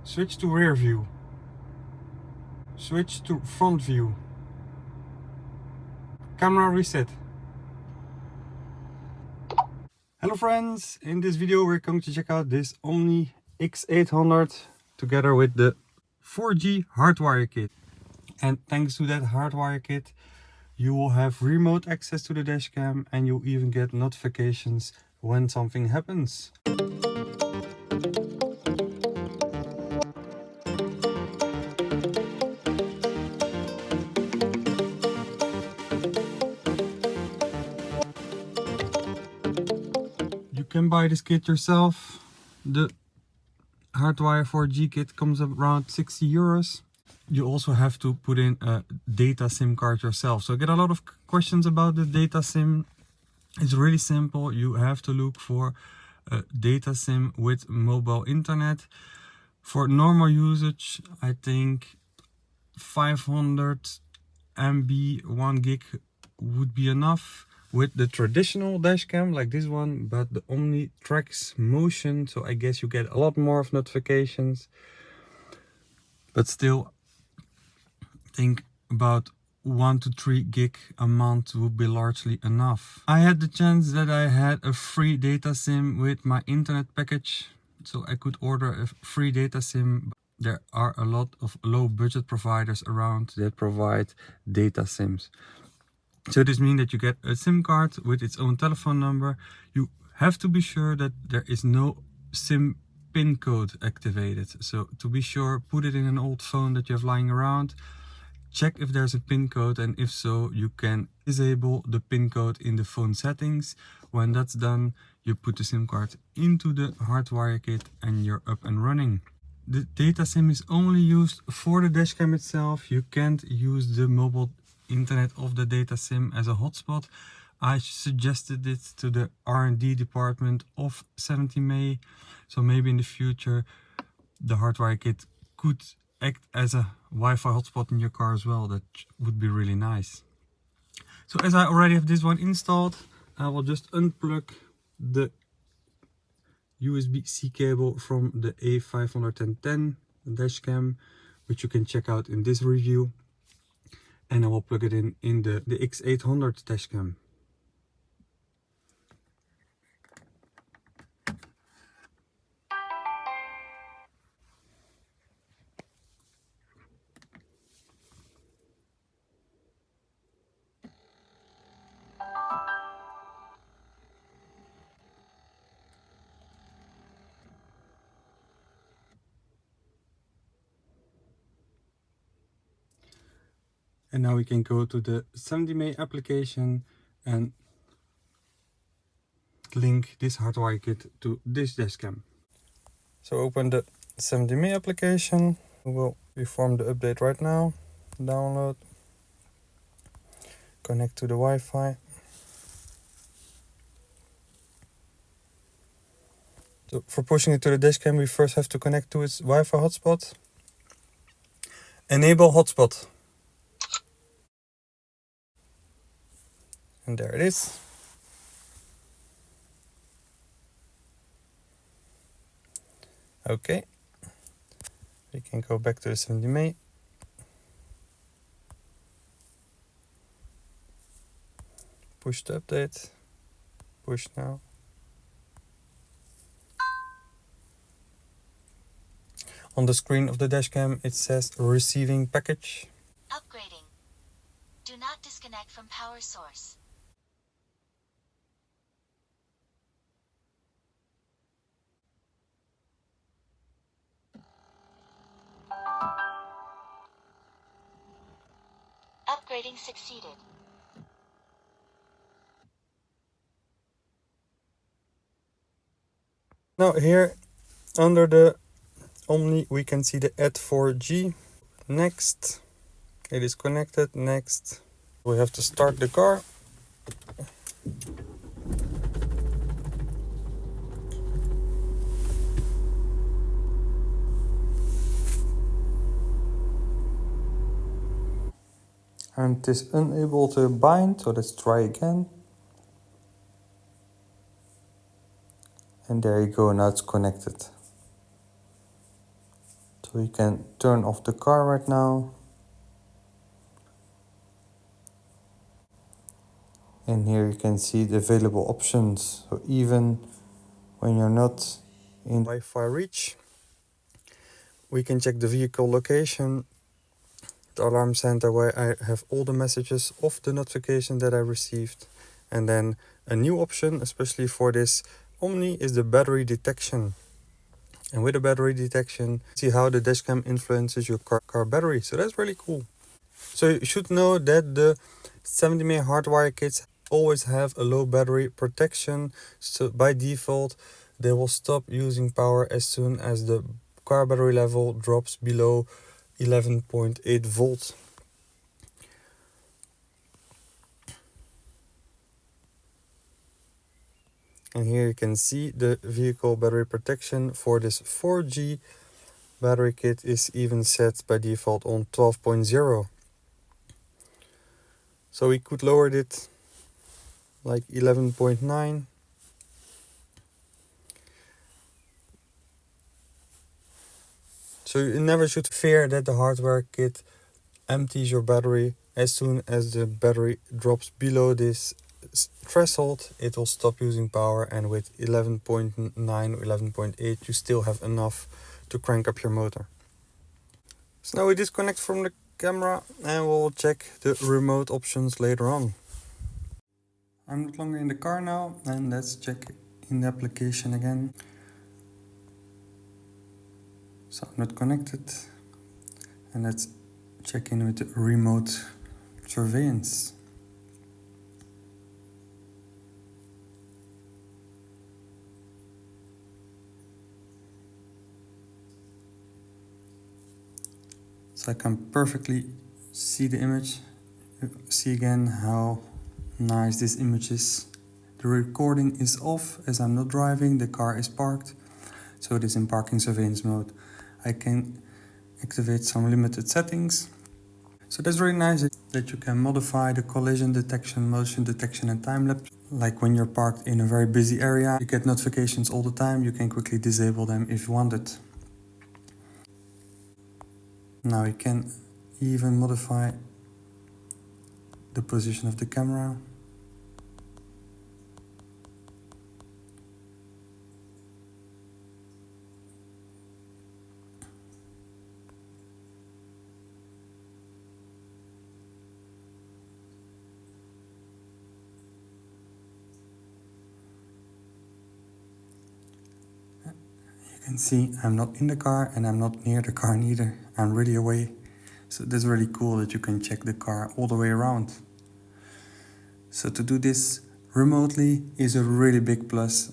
Switch to rear view. Switch to front view. Camera reset. Hello friends, in this video we're going to check out this Omni X800 together with the 4G hardwire kit. And thanks to that hardwire kit you will have remote access to the dashcam and you'll even get notifications when something happens. You can buy this kit yourself. The hardwire 4G kit comes up around 60 euros. You also have to put in a data SIM card yourself. So I get a lot of questions about the data SIM. It's really simple. You have to look for a data SIM with mobile internet. For normal usage, I think 500 MB 1 gig would be enough with the traditional dashcam like this one, but the Omni tracks motion, so I guess you get a lot more of notifications. But still, I think about 1 to 3 gig a month would be largely enough. I had the chance that I had a free data SIM with my internet package, so I could order a free data SIM. There are a lot of low budget providers around that provide data SIMs. So this means that you get a SIM card with its own telephone number. You have to be sure that there is no SIM PIN code activated. So to be sure, put it in an old phone that you have lying around. Check if there's a PIN code, and if so, you can disable the PIN code in the phone settings. When that's done, you put the SIM card into the hardwire kit and you're up and running. The data SIM is only used for the dashcam itself. You can't use the mobile internet of the data SIM as a hotspot. I suggested it to the R&D department of 17 May. So maybe in the future the hardwire kit could act as a Wi-Fi hotspot in your car as well. That would be really nice. So as I already have this one installed, I will just unplug the USB-C cable from the A510 dashcam, which you can check out in this review, and I will plug it in the X800 dashcam. And now we can go to the 70MA application and link this hardwire kit to this dashcam. So open the 70MA application. We will perform the update right now. Download. Connect to the Wi-Fi. So for pushing it to the dashcam, we first have to connect to its Wi-Fi hotspot. Enable hotspot. And there it is. Okay. We can go back to the 70MA. Push the update. Push now. On the screen of the dashcam it says receiving package. Upgrading. Do not disconnect from power source. Upgrading succeeded. Now here under the Omni we can see the Add 4G. Next. It is connected. Next. We have to start the car. And it is unable to bind, so let's try again. And there you go, now it's connected. So you can turn off the car right now. And here you can see the available options. So even when you're not in Wi-Fi reach, we can check the vehicle location, the alarm center where I have all the messages of the notification that I received. And then a new option, especially for this Omni, is the battery detection. And with the battery detection, see how the dashcam influences your car battery. So that's really cool. So you should know that the 70 mAh hardwire kits always have a low battery protection. So by default, they will stop using power as soon as the car battery level drops below 11.8 volts. And here you can see the vehicle battery protection for this 4G battery kit is even set by default on 12.0. So we could lower it like 11.9. So you never should fear that the hardware kit empties your battery. As soon as the battery drops below this threshold, it will stop using power, and with 11.9 or 11.8 you still have enough to crank up your motor. So now we disconnect from the camera and we'll check the remote options later on. I'm not longer in the car now, and let's check in the application again. So I'm not connected, and let's check in with the remote surveillance. So I can perfectly see the image. See again how nice this image is. The recording is off as I'm not driving, the car is parked. So it is in parking surveillance mode. I can activate some limited settings. So that's really nice that you can modify the collision detection, motion detection and time lapse. Like when you're parked in a very busy area, you get notifications all the time. You can quickly disable them if you want it. Now you can even modify the position of the camera. You can see I'm not in the car and I'm not near the car neither. I'm really away. So that's really cool that you can check the car all the way around. So to do this remotely is a really big plus.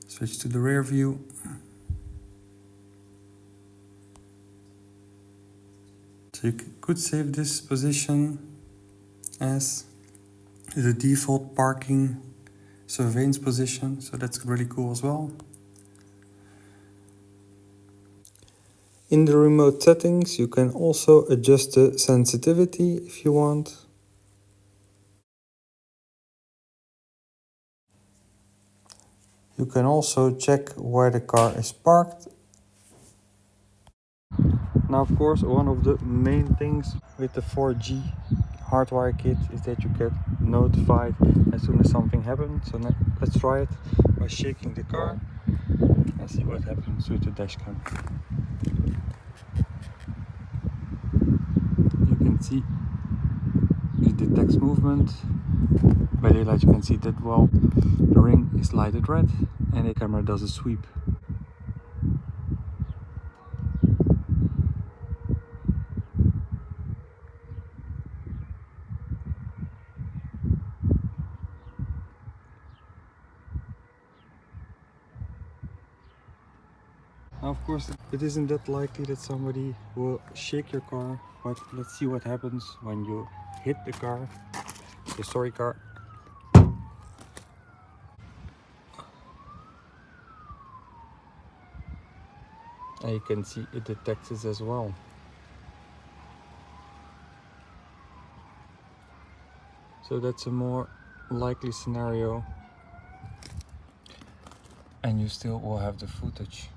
Switch to the rear view. So you could save this position as the default parking surveillance position. So that's really cool as well. In the remote settings, you can also adjust the sensitivity if you want. You can also check where the car is parked. Now, of course, one of the main things with the 4G hardwire kit is that you get notified as soon as something happens. So let's try it by shaking the car and see what happens with the dashcam. You can see it detects movement. By daylight you can see that, well, the ring is lighted red and the camera does a sweep. Now, of course, it isn't that likely that somebody will shake your car, but let's see what happens when you hit the car, the story car. And you can see it detects it as well. So that's a more likely scenario, and you still will have the footage.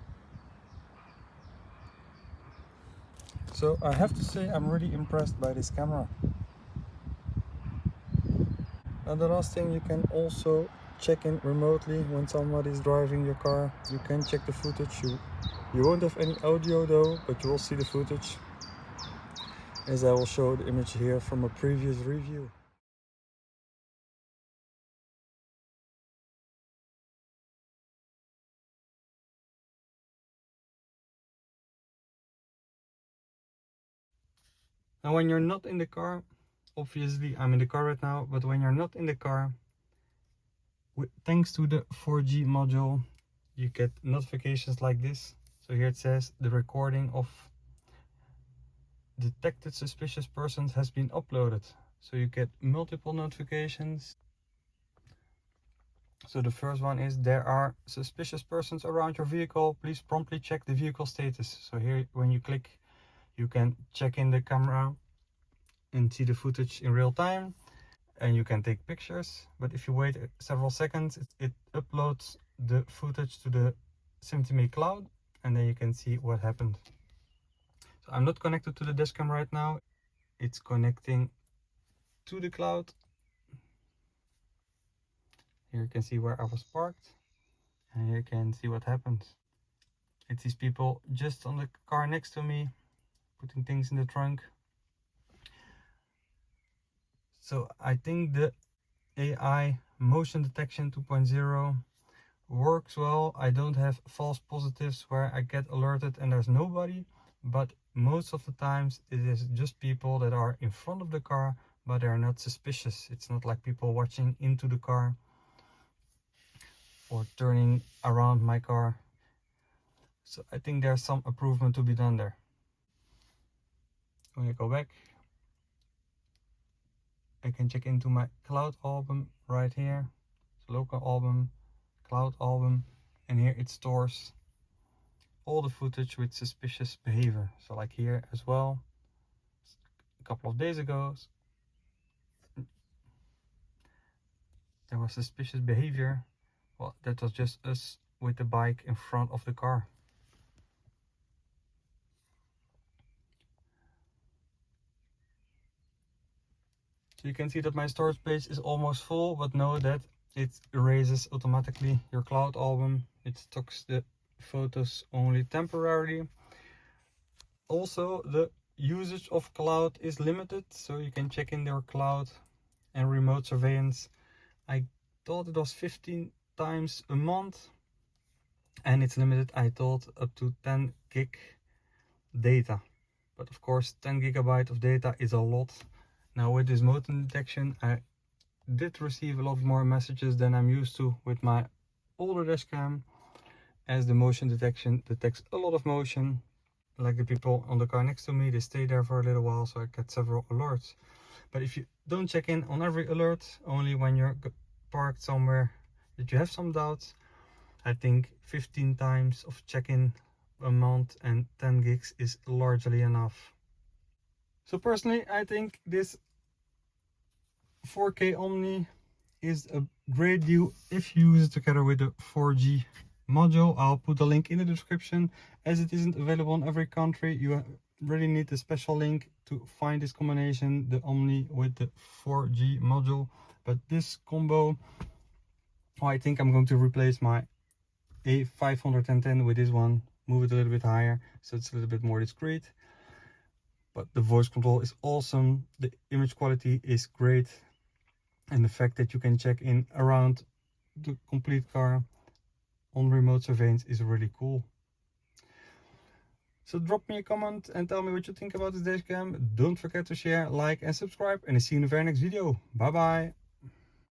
So I have to say I'm really impressed by this camera. And the last thing, you can also check in remotely when somebody is driving your car. You can check the footage. You won't have any audio though, but you will see the footage, as I will show the image here from a previous review. And when you're not in the car, obviously I'm in the car right now, but when you're not in the car, thanks to the 4G module, you get notifications like this. So here it says the recording of detected suspicious persons has been uploaded. So you get multiple notifications. So the first one is, there are suspicious persons around your vehicle. Please promptly check the vehicle status. So here, when you click, you can check in the camera and see the footage in real time. And you can take pictures. But if you wait several seconds, it uploads the footage to the SimTime cloud. And then you can see what happened. So I'm not connected to the Dashcam right now. It's connecting to the cloud. Here you can see where I was parked. And here you can see what happened. It's these people just on the car next to me, putting things in the trunk. So I think the AI motion detection 2.0 works well. I don't have false positives where I get alerted and there's nobody, but most of the times it is just people that are in front of the car, but they're not suspicious. It's not like people watching into the car or turning around my car. So I think there's some improvement to be done there. When I go back, I can check into my cloud album right here. It's local album, cloud album, and here it stores all the footage with suspicious behavior. So like here as well, a couple of days ago, there was suspicious behavior. Well, that was just us with the bike in front of the car. So you can see that my storage space is almost full, but know that it erases automatically your cloud album. It stocks the photos only temporarily. Also, the usage of cloud is limited, so you can check in your cloud and remote surveillance. I thought it was 15 times a month, and it's limited, I thought, up to 10 gig data. But of course 10 gigabyte of data is a lot. Now with this motion detection, I did receive a lot more messages than I'm used to with my older Dashcam, as the motion detection detects a lot of motion. Like the people on the car next to me, they stay there for a little while, so I get several alerts. But if you don't check in on every alert, only when you're parked somewhere that you have some doubts, I think 15 times of check-in a month and 10 gigs is largely enough. So personally, I think this 4K Omni is a great deal if you use it together with the 4G module. I'll put a link in the description. As it isn't available in every country, you really need a special link to find this combination, the Omni with the 4G module. But this combo, I think I'm going to replace my A510 with this one, move it a little bit higher so it's a little bit more discreet. But the voice control is awesome, the image quality is great, and the fact that you can check in around the complete car on remote surveillance is really cool. So drop me a comment and tell me what you think about this Dashcam. Don't forget to share, like and subscribe, and I'll see you in the very next video. Bye bye.